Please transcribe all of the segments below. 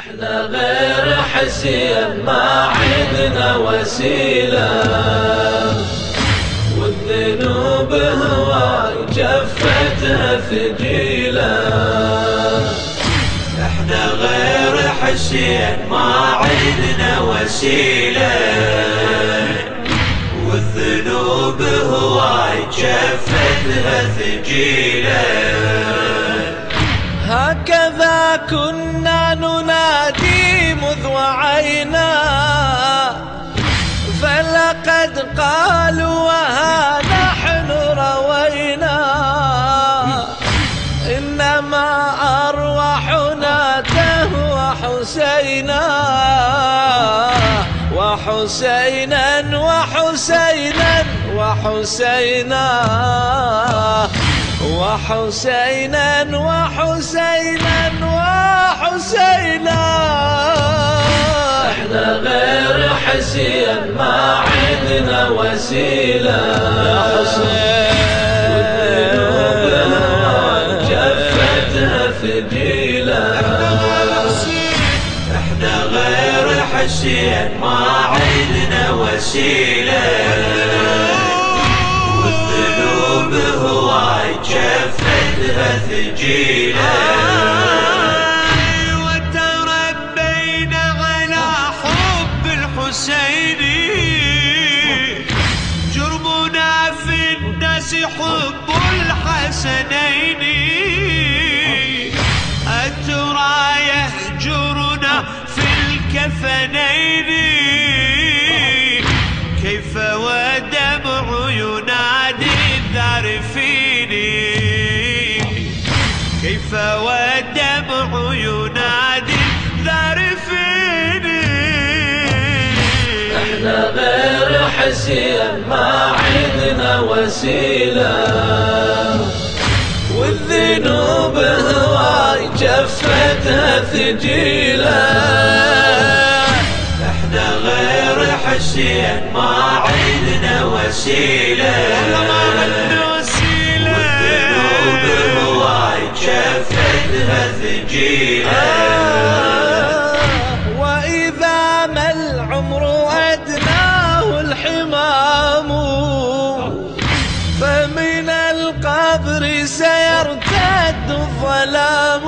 احنا غير حسين ما عندنا وسيلة، والذنوب هواي جفتها ثقيلة. احنا غير حسين ما عندنا وسيلة، والذنوب هواي جفتها ثقيلة. هكذا كنا ننادي مذ وعينا، فلقد قالوا وها نحن روينا، إنما أرواحنا تهوى حسينا، وحسينا وحسينا وحسينا وحسينا وحسينا وحسينا. احنا غير حسين ما عندنا وسيلة، يا حسين والذنوب هواي جفتها ثقيلة. احنا غير حسين ما عندنا وسيلة، والذنوب هواي جفتها ثقيلة. وتربينا على حب الحسين، جرمنا في الناس حب الحسنين. أترى يهجرنا في الكفنين، كيف ودمع ينادي الذارفين، كيف ودمع ينادي الذارفين. احنا غير حسين ما عندنا وسيلة، والذنوب هواي جفتها ثقيلة. احنا غير حسين ما عندنا وسيلة، والذنوب هواي جفتها ثقيلة. وإذا ما العمر أدناه الحمام، فمن القبر سيرتد الظلام،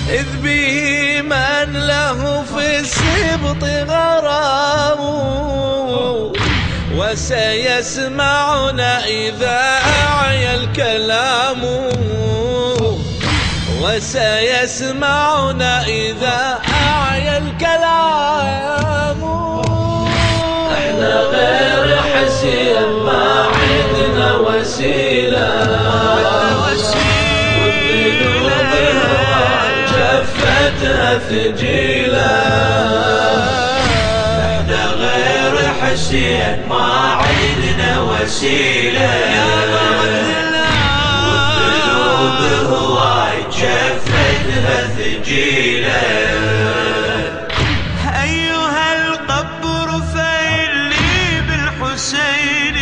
إذ به من له في السبط غرام، وسيسمعنا إذا أعيا الكلام، وسيسمعنا إذا أعيا الكلام. احنا غير حسين ما عندنا وسيلة، والذنوب هواي جفتها ثقيلة. احنا غير حسين ما عندنا وسيلة، والذنوب هواي جفتها ثقيلة. أيها القبر فإني بالحسين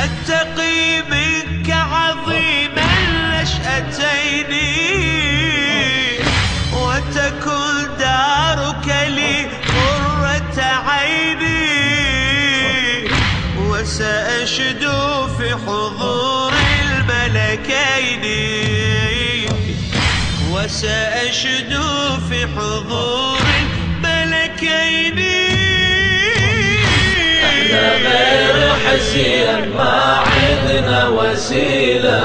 أتقي منك عظيم النشأتين، وتكن دارك لي قرة عيني، وسأشدو في حضور الملكين، وسأشدو في حضور الملكين. احنا غير حسين ما عندنا وسيلة،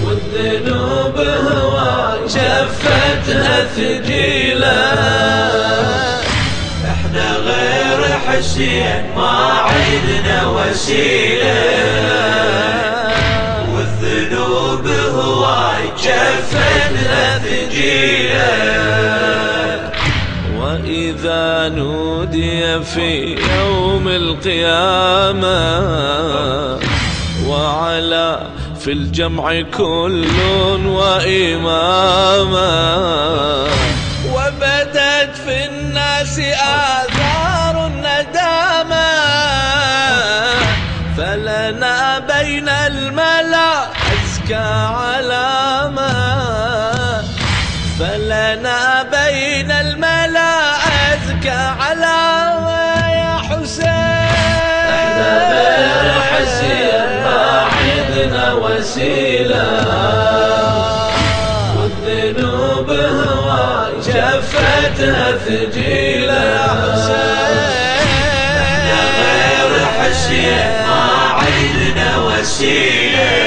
والذنوب هواي جفتها ثقيلة. احنا غير حسين ما عندنا وسيلة، والذنوب هواي جفتها ثقيلة. وإذا نودي في يوم القيامة، وعلى في الجمع كل وإماما، وبدت في الناس آثار الندامة، فلنا بين الملا أزكى علامة. فلنا بين الملا أزكى علاوة يا حسين. احنا غير حسين ما عندنا وسيلة، والذنوب هواي جفتها ثقيلة يا حسين. احنا غير حسين ما عندنا وسيلة،